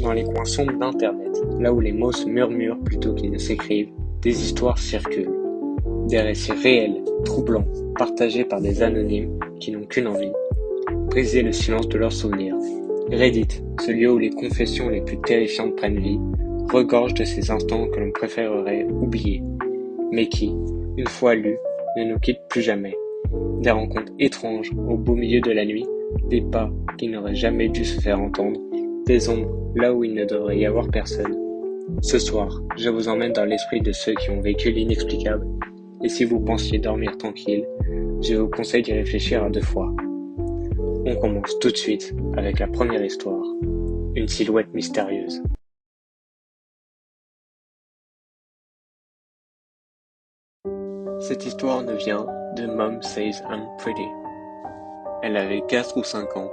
Dans les coins sombres d'Internet, là où les mots se murmurent plutôt qu'ils ne s'écrivent, des histoires circulent. Des récits réels, troublants, partagés par des anonymes qui n'ont qu'une envie: briser le silence de leurs souvenirs. Reddit, ce lieu où les confessions les plus terrifiantes prennent vie, regorge de ces instants que l'on préférerait oublier, mais qui, une fois lus, ne nous quittent plus jamais. Des rencontres étranges au beau milieu de la nuit, des pas qui n'auraient jamais dû se faire entendre, des ombres là où il ne devrait y avoir personne. Ce soir, je vous emmène dans l'esprit de ceux qui ont vécu l'inexplicable, et si vous pensiez dormir tranquille, je vous conseille d'y réfléchir à 2 fois. On commence tout de suite avec la première histoire, une silhouette mystérieuse. Cette histoire nous vient de Mom Says I'm Pretty. Elle avait 4 ou 5 ans.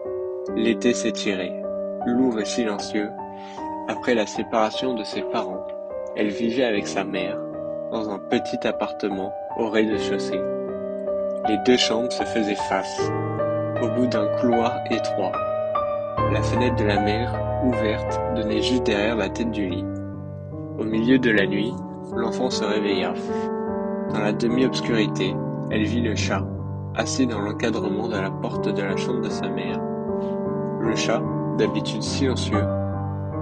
L'été s'étirait, lourd et silencieux. Après la séparation de ses parents, elle vivait avec sa mère dans un petit appartement au rez-de-chaussée. Les 2 chambres se faisaient face, au bout d'un couloir étroit. La fenêtre de la mère, ouverte, donnait juste derrière la tête du lit. Au milieu de la nuit, l'enfant se réveilla. Dans la demi-obscurité, elle vit le chat, assis dans l'encadrement de la porte de la chambre de sa mère. Le chat, d'habitude silencieux,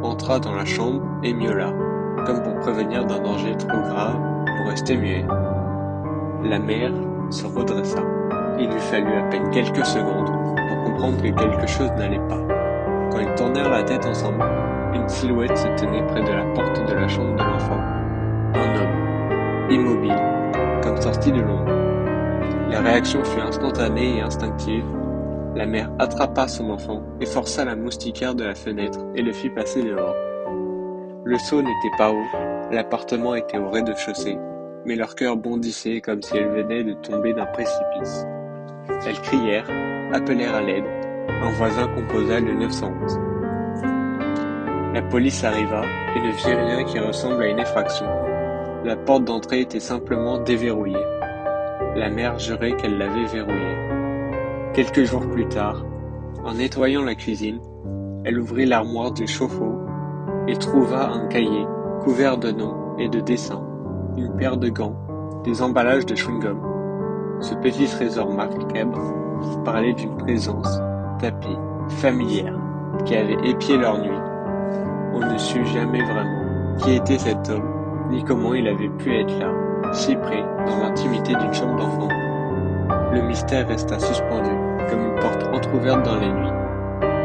entra dans la chambre et miaula, comme pour prévenir d'un danger trop grave pour rester muet. La mère se redressa. Il lui fallut à peine quelques secondes pour comprendre que quelque chose n'allait pas. Quand ils tournèrent la tête ensemble, une silhouette se tenait près de la porte de la chambre de l'enfant. Un homme, immobile, comme sorti de l'ombre. La réaction fut instantanée et instinctive. La mère attrapa son enfant et força la moustiquaire de la fenêtre et le fit passer dehors. Le seau n'était pas haut, l'appartement était au rez-de-chaussée, mais leur cœur bondissait comme si elles venaient de tomber d'un précipice. Elles crièrent, appelèrent à l'aide. Un voisin composa le 911. La police arriva et ne vit rien qui ressemble à une effraction. La porte d'entrée était simplement déverrouillée. La mère jurait qu'elle l'avait verrouillée. Quelques jours plus tard, en nettoyant la cuisine, elle ouvrit l'armoire du chauffe-eau et trouva un cahier couvert de noms et de dessins, une paire de gants, des emballages de chewing-gum. Ce petit trésor macabre parlait d'une présence tapie, familière, qui avait épié leur nuit. On ne sut jamais vraiment qui était cet homme, ni comment il avait pu être là, si près, dans l'intimité d'une chambre d'enfant. Le mystère resta suspendu, comme une porte entrouverte dans la nuit.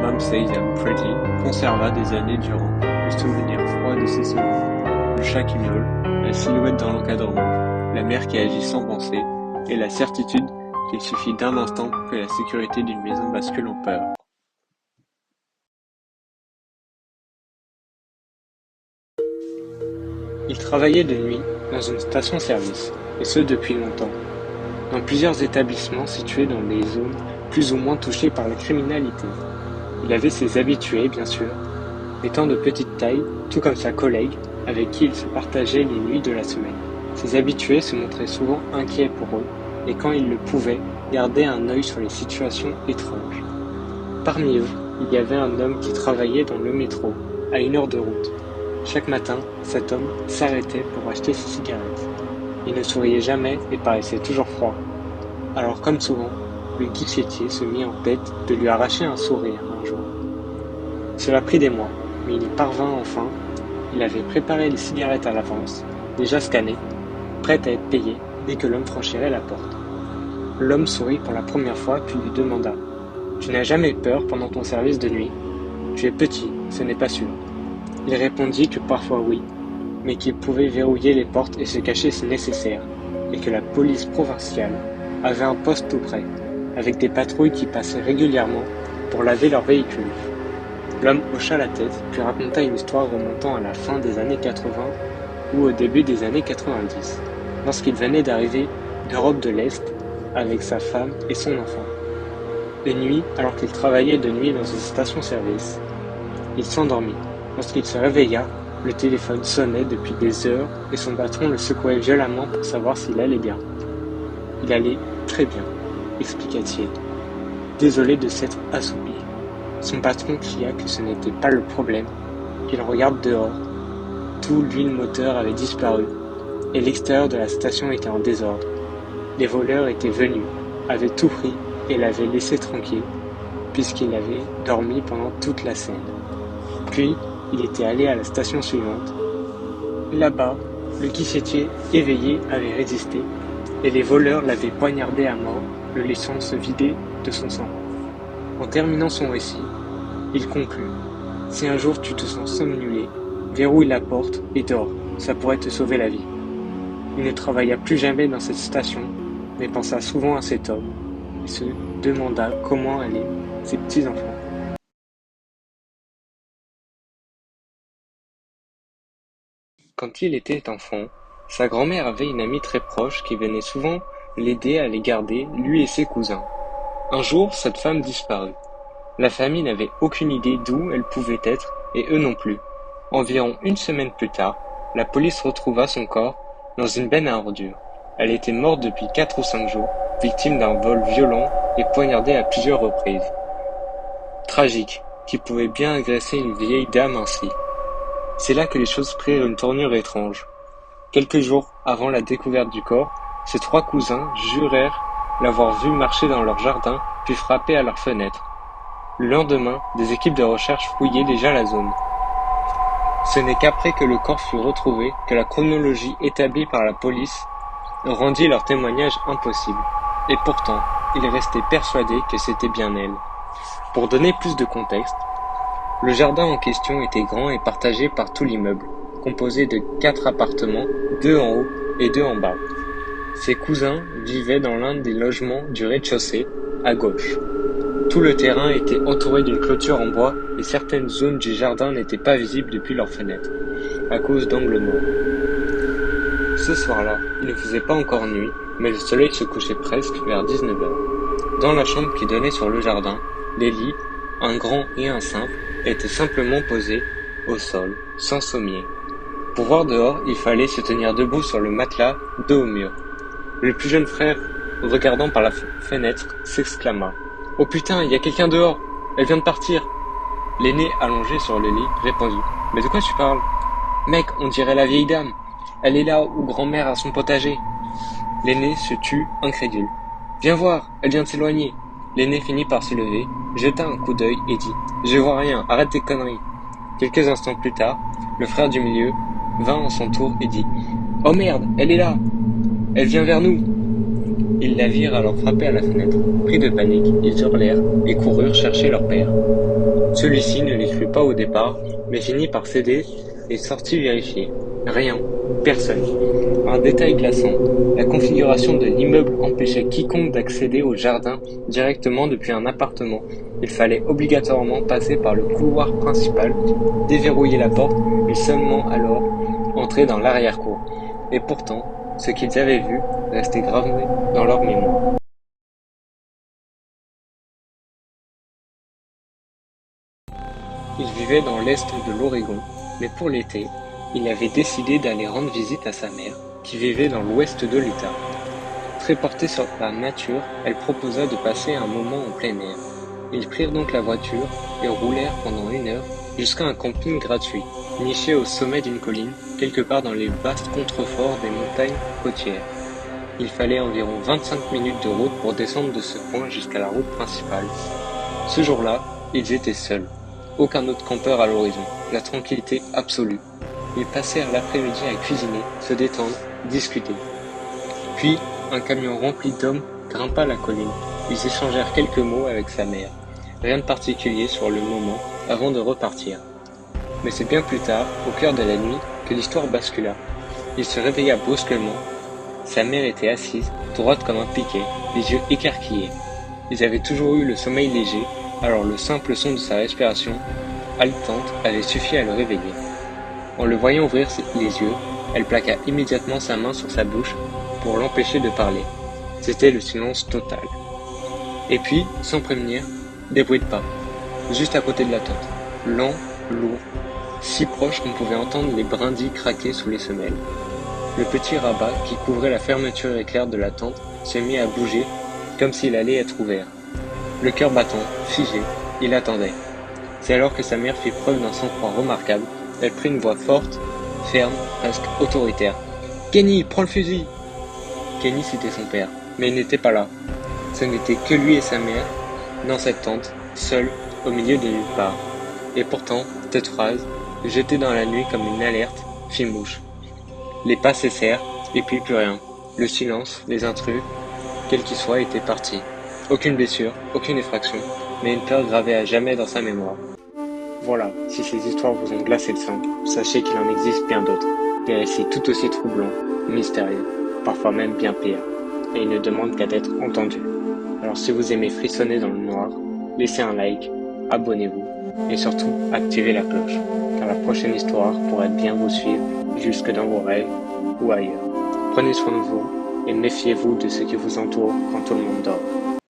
Mom Says I'm Pretty conserva des années durant le souvenir froid de ses souvenirs. Le chat qui miaule, la silhouette dans l'encadrement, la mère qui agit sans penser, et la certitude qu'il suffit d'un instant pour que la sécurité d'une maison bascule en peur. Il travaillait de nuit dans une station-service, et ce depuis longtemps, dans plusieurs établissements situés dans des zones plus ou moins touchées par la criminalité. Il avait ses habitués, bien sûr, étant de petite taille, tout comme sa collègue, avec qui il se partageait les nuits de la semaine. Ses habitués se montraient souvent inquiets pour eux, et quand ils le pouvaient, gardaient un œil sur les situations étranges. Parmi eux, il y avait un homme qui travaillait dans le métro, à 1 heure de route. Chaque matin, cet homme s'arrêtait pour acheter ses cigarettes. Il ne souriait jamais et paraissait toujours froid. Alors comme souvent, le guichetier se mit en tête de lui arracher un sourire un jour. Cela prit des mois, mais il y parvint enfin. Il avait préparé les cigarettes à l'avance, déjà scannées, prêtes à être payées dès que l'homme franchirait la porte. L'homme sourit pour la première fois puis lui demanda: « Tu n'as jamais peur pendant ton service de nuit ? Tu es petit, ce n'est pas sûr. » Il répondit que parfois oui, mais qu'il pouvait verrouiller les portes et se cacher si nécessaire, et que la police provinciale avait un poste tout près, avec des patrouilles qui passaient régulièrement pour laver leurs véhicules. L'homme hocha la tête, puis raconta une histoire remontant à la fin des années 80 ou au début des années 90, lorsqu'il venait d'arriver d'Europe de l'Est avec sa femme et son enfant. Une nuit, alors qu'il travaillait de nuit dans une station-service, il s'endormit. Lorsqu'il se réveilla, le téléphone sonnait depuis des heures et son patron le secouait violemment pour savoir s'il allait bien. Il allait très bien, expliqua-t-il, désolé de s'être assoupi. Son patron cria que ce n'était pas le problème, Il regarde dehors. Tout l'huile moteur avait disparu, et l'extérieur de la station était en désordre. Les voleurs étaient venus, avaient tout pris et l'avaient laissé tranquille, puisqu'il avait dormi pendant toute la scène. Puis, il était allé à la station suivante. Là-bas, le guichetier, éveillé, avait résisté, et les voleurs l'avaient poignardé à mort, le laissant se vider de son sang. En terminant son récit, il conclut. Si un jour tu te sens somnolé, verrouille la porte et dors, ça pourrait te sauver la vie. Il ne travailla plus jamais dans cette station, mais pensa souvent à cet homme, et se demanda comment allaient ses petits-enfants. Quand il était enfant, sa grand-mère avait une amie très proche qui venait souvent l'aider à les garder, lui et ses cousins. Un jour, cette femme disparut. La famille n'avait aucune idée d'où elle pouvait être, et eux non plus. Environ une semaine plus tard, la police retrouva son corps dans une benne à ordures. Elle était morte depuis 4 ou 5 jours, victime d'un vol violent et poignardée à plusieurs reprises. Tragique, qui pouvait bien agresser une vieille dame ainsi. C'est là que les choses prirent une tournure étrange. Quelques jours avant la découverte du corps, ses 3 cousins jurèrent l'avoir vu marcher dans leur jardin puis frapper à leur fenêtre. Le lendemain, des équipes de recherche fouillaient déjà la zone. Ce n'est qu'après que le corps fut retrouvé que la chronologie établie par la police rendit leur témoignage impossible. Et pourtant, ils restaient persuadés que c'était bien elle. Pour donner plus de contexte, le jardin en question était grand et partagé par tout l'immeuble, composé de 4 appartements, 2 en haut et 2 en bas. Ses cousins vivaient dans l'un des logements du rez-de-chaussée, à gauche. Tout le terrain était entouré d'une clôture en bois et certaines zones du jardin n'étaient pas visibles depuis leurs fenêtres, à cause d'angles morts. Ce soir-là, il ne faisait pas encore nuit, mais le soleil se couchait presque vers 19h. Dans la chambre qui donnait sur le jardin, les lits, un grand et un simple, étaient simplement posés au sol, sans sommier. Pour voir dehors, il fallait se tenir debout sur le matelas, dos au mur. Le plus jeune frère, regardant par la fenêtre, s'exclama. « Oh putain, il y a quelqu'un dehors! Elle vient de partir !» L'aîné, allongé sur le lit, répondit. « Mais de quoi tu parles? Mec, on dirait la vieille dame. Elle est là où grand-mère a son potager. » L'aîné se tut, incrédule. « Viens voir, elle vient de s'éloigner. » L'aîné finit par se lever, jeta un coup d'œil et dit. « Je vois rien, arrête tes conneries. » Quelques instants plus tard, le frère du milieu vint à son tour et dit. « Oh merde, elle est là! Elle vient vers nous! » Ils la virent alors frapper à la fenêtre. Pris de panique, ils hurlèrent et coururent chercher leur père. Celui-ci ne les crut pas au départ, mais finit par céder et sortit vérifier. Rien, personne. Un détail glaçant, la configuration de l'immeuble empêchait quiconque d'accéder au jardin directement depuis un appartement. Il fallait obligatoirement passer par le couloir principal, déverrouiller la porte et seulement alors entrer dans l'arrière-cour. Et pourtant, ce qu'ils avaient vu restait gravé dans leur mémoire. Il vivait dans l'est de l'Oregon, mais pour l'été, il avait décidé d'aller rendre visite à sa mère, qui vivait dans l'ouest de l'Utah. Très portée sur la nature, elle proposa de passer un moment en plein air. Ils prirent donc la voiture et roulèrent pendant 1 heure jusqu'à un camping gratuit, niché au sommet d'une colline, quelque part dans les vastes contreforts des montagnes côtières. Il fallait environ 25 minutes de route pour descendre de ce point jusqu'à la route principale. Ce jour-là, ils étaient seuls. Aucun autre campeur à l'horizon. La tranquillité absolue. Ils passèrent l'après-midi à cuisiner, se détendre, discuter. Puis, un camion rempli d'hommes grimpa la colline. Ils échangèrent quelques mots avec sa mère. Rien de particulier sur le moment, avant de repartir. Mais c'est bien plus tard, au cœur de la nuit, que l'histoire bascula. Il se réveilla brusquement. Sa mère était assise, droite comme un piquet, les yeux écarquillés. Ils avaient toujours eu le sommeil léger, alors le simple son de sa respiration, haletante, avait suffi à le réveiller. En le voyant ouvrir les yeux, elle plaqua immédiatement sa main sur sa bouche pour l'empêcher de parler. C'était le silence total. Et puis, sans prévenir, des bruits de pas, juste à côté de la tente, lent, lourd, si proche qu'on pouvait entendre les brindilles craquer sous les semelles. Le petit rabat qui couvrait la fermeture éclair de la tente se mit à bouger comme s'il allait être ouvert. Le cœur battant, figé, il attendait. C'est alors que sa mère fit preuve d'un sang-froid remarquable Elle prit une voix forte, ferme, presque autoritaire. « Kenny, prends le fusil !» Kenny, c'était son père, mais il n'était pas là. Ce n'était que lui et sa mère, dans cette tente, seuls, au milieu de nulle part. Et pourtant, cette phrase, jetée dans la nuit comme une alerte, fit mouche. Les pas cessèrent, et puis plus rien. Le silence, les intrus, quels qu'ils soient, étaient partis. Aucune blessure, aucune effraction, mais une peur gravée à jamais dans sa mémoire. Voilà, si ces histoires vous ont glacé le sang, sachez qu'il en existe bien d'autres, des récits tout aussi troublants, mystérieux, parfois même bien pires, et ils ne demandent qu'à être entendus. Alors si vous aimez frissonner dans le noir, laissez un like, abonnez-vous, et surtout activez la cloche, car la prochaine histoire pourrait bien vous suivre jusque dans vos rêves ou ailleurs. Prenez soin de vous, et méfiez-vous de ce qui vous entoure quand tout le monde dort.